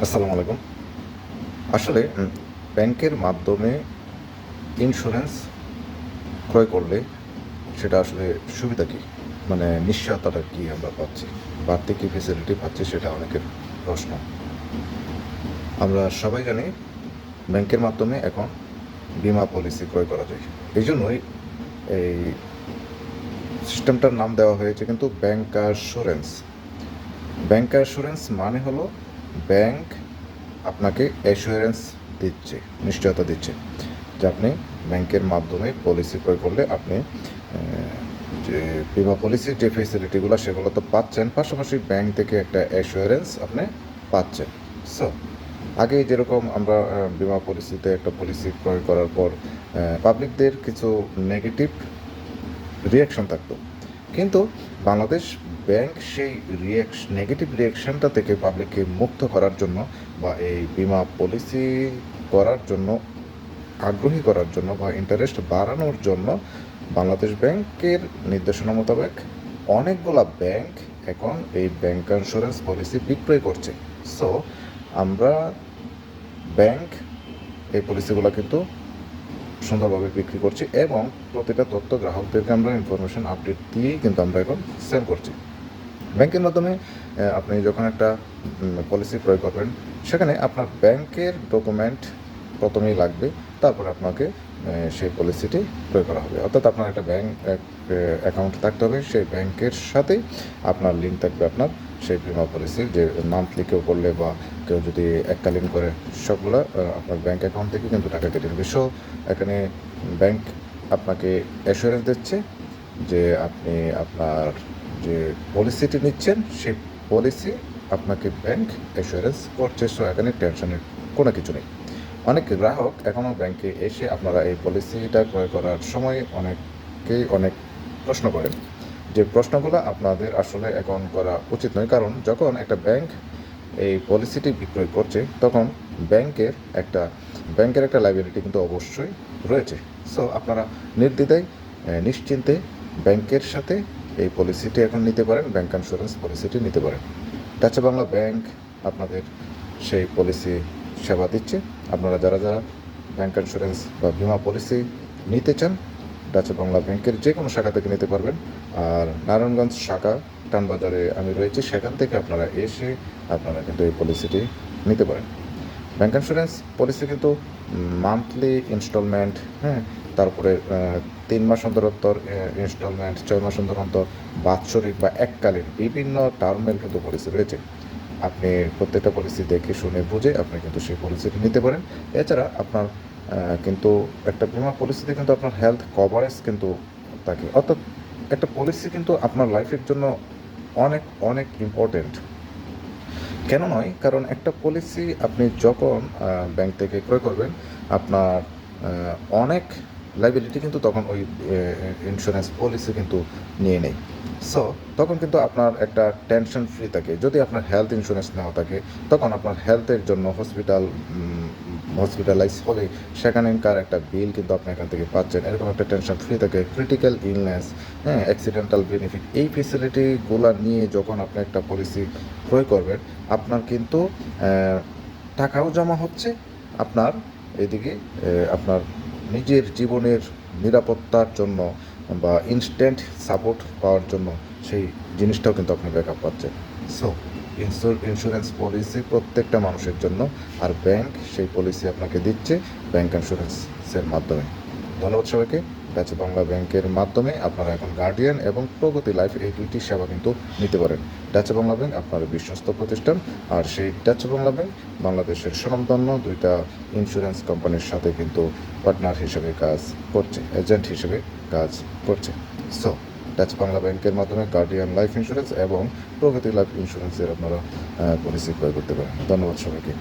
আসসালামু আলাইকুম। আসলে ব্যাংকের মাধ্যমে ইন্স্যুরেন্স ক্রয় করলে সেটা আসলে সুবিধা কী? মানে নিশ্চয়তাটা কী আমরা পাচ্ছি? বাড়তি কী ফেসিলিটি পাচ্ছি সেটা অনেকের প্রশ্ন। আমরা সবাই জানি ব্যাংকের মাধ্যমে এখন বীমা পলিসি ক্রয় করা যায়। এইজন্যই এই সিস্টেমটার নাম দেওয়া হয়েছে কিন্তু ব্যাংকারস্যুরেন্স। ব্যাংকারস্যুরেন্স মানে হলো ব্যাংক আপনাকে অ্যাসুরেন্স দিচ্ছে, নিশ্চয়তা দিচ্ছে যে আপনি ব্যাংকের মাধ্যমে পলিসি ক্রয় করলে আপনি যে বিমা পলিসির যে ফেসিলিটিগুলো সেগুলো তো পাচ্ছেন, পাশাপাশি ব্যাংক থেকে একটা অ্যাসুরেন্স আপনি পাচ্ছেন। সো আগে যেরকম আমরা বিমা পলিসিতে একটা পলিসি ক্রয় করার পর পাবলিকদের কিছু নেগেটিভ রিয়াকশন থাকতো, কিন্তু বাংলাদেশ ব্যাংক সেই নেগেটিভ রিয়াকশনটা থেকে পাবলিককে মুক্ত করার জন্য বা এই বিমা পলিসি করার জন্য আগ্রহী করার জন্য বা ইন্টারেস্ট বাড়ানোর জন্য বাংলাদেশ ব্যাংকের নির্দেশনা মোতাবেক অনেকগুলা ব্যাংক এখন এই ব্যাংকারস্যুরেন্স পলিসি বিক্রয় করছে। সো আমরা ব্যাংক এই পলিসিগুলো কিন্তু সুন্দরভাবে বিক্রি করছি এবং প্রতিটা তথ্য গ্রাহকদেরকে আমরা ইনফরমেশন আপডেট দিয়েই কিন্তু আমরা এখন সেল করছি। ব্যাংকের মাধ্যমে আপনি যখন একটা পলিসি ক্রয় করবেন, সেখানে আপনার ব্যাংকের ডকুমেন্ট প্রথমেই লাগবে, তারপর আপনাকে সেই পলিসিটি ক্রয় করা হবে। অর্থাৎ আপনার একটা ব্যাংক অ্যাকাউন্ট থাকতে হবে, সেই ব্যাংকের সাথেই আপনার লিঙ্ক থাকবে আপনার সেই বিমা পলিসির, যে মান্থলি কেউ করলে বা কেউ যদি এককালীন করে সবগুলো আপনার ব্যাংক অ্যাকাউন্ট থেকে কিন্তু টাকা কেটে নেবে। সো এখানে ব্যাংক আপনাকে অ্যাসুরেন্স দিচ্ছে যে আপনি আপনার যে পলিসিটি নিচ্ছেন সেই পলিসি আপনাকে ব্যাংক অ্যাসুরেন্স করছে। সো এখানে টেনশনের কোনো কিছু নেই। অনেক গ্রাহক এখনও ব্যাংকে এসে আপনারা এই পলিসিটা ক্রয় করার সময় অনেকেই অনেক প্রশ্ন করেন, যে প্রশ্নগুলো আপনাদের আসলে এখন করা উচিত নয়। কারণ যখন একটা ব্যাংক এই পলিসিটি বিক্রয় করছে তখন ব্যাংকের একটা লাইবিলিটি কিন্তু অবশ্যই রয়েছে। সো আপনারা নির্দ্বিধায় নিশ্চিন্তে ব্যাংকের সাথে এই পলিসিটি এখন নিতে পারেন, ব্যাংকারস্যুরেন্স পলিসিটি নিতে পারেন। ডাচে বাংলা ব্যাংক আপনাদের সেই পলিসি সেবা দিচ্ছে। আপনারা যারা যারা ব্যাংকারস্যুরেন্স বা বিমা পলিসি নিতে চান, ডাচে বাংলা ব্যাংকের যে কোনো শাখা থেকে নিতে পারবেন। আর নারায়ণগঞ্জ শাখা টানবাজারে আমি রয়েছি, সেখান থেকে আপনারা এসে আপনারা কিন্তু এই পলিসিটি নিতে পারেন। ব্যাংকারস্যুরেন্স পলিসি কিন্তু মান্থলি ইনস্টলমেন্ট, তারপরে 3 মাস অন্তর অন্তর ইনস্টলমেন্ট, 6 মাস অন্তর অন্তর, বাৎসরিক বা এককালীন বিভিন্ন টার্মের কিন্তু পলিসি রয়েছে। আপনি প্রত্যেকটা পলিসি দেখে শুনে বুঝে আপনি কিন্তু সেই পলিসিটি নিতে পারেন। এছাড়া আপনার কিন্তু একটা বিমা পলিসিতে কিন্তু আপনার হেলথ কভারেজ কিন্তু থাকে। অর্থাৎ একটা পলিসি কিন্তু আপনার লাইফের জন্য অনেক অনেক ইম্পর্টেন্ট। কেন নয়? কারণ একটা পলিসি আপনি যখন ব্যাংক থেকে ক্রয় করবেন, আপনার অনেক লাইবিলিটি কিন্তু তখন ওই ইন্স্যুরেন্স পলিসি কিন্তু নিয়ে নেয়। সো তখন কিন্তু আপনার একটা টেনশন ফ্রি থাকে। যদি আপনার হেলথ ইন্স্যুরেন্স নেওয়া থাকে, তখন আপনার হেলথের জন্য হসপিটালাইজ হলে সেখানকার একটা বিল কিন্তু আপনি এখান থেকে পাচ্ছেন, এরকম একটা টেনশন ফ্রি থাকে। ক্রিটিক্যাল ইলনেস, অ্যাক্সিডেন্টাল বেনিফিট, এই ফেসিলিটিগুলো নিয়ে যখন আপনি একটা পলিসি ক্রয় করবেন, আপনার কিন্তু টাকাও জমা হচ্ছে, আপনার এদিকে আপনার নিজের জীবনের নিরাপত্তার জন্য বা ইনস্ট্যান্ট সাপোর্ট পাওয়ার জন্য সেই জিনিসটাও কিন্তু আপনি ব্যাকআপ পাচ্ছেন। সো ইন্স্যুরেন্স পলিসি প্রত্যেকটা মানুষের জন্য, আর ব্যাংক সেই পলিসি আপনাকে দিচ্ছে ব্যাংকারস্যুরেন্সের মাধ্যমে। ধন্যবাদ সবাইকে। ডাচ বাংলা ব্যাংকের মাধ্যমে আপনারা এখন গার্ডিয়ান এবং প্রগতি লাইফ এই দুইটি সেবা কিন্তু নিতে পারেন। ডাচ বাংলা ব্যাংক আপনার বিশ্বস্ত প্রতিষ্ঠান, আর সেই ডাচ বাংলা ব্যাংক বাংলাদেশের স্বনামধন্য দুইটা ইন্স্যুরেন্স কোম্পানির সাথে কিন্তু পার্টনার হিসেবে কাজ করছে, এজেন্ট হিসেবে কাজ করছে। সো ডাচ বাংলা ব্যাংকের মাধ্যমে গার্ডিয়ান লাইফ ইন্স্যুরেন্স এবং প্রগতি লাইফ ইন্স্যুরেন্সের আপনারা পলিসি ক্রয় করতে পারেন। ধন্যবাদ সবাইকে।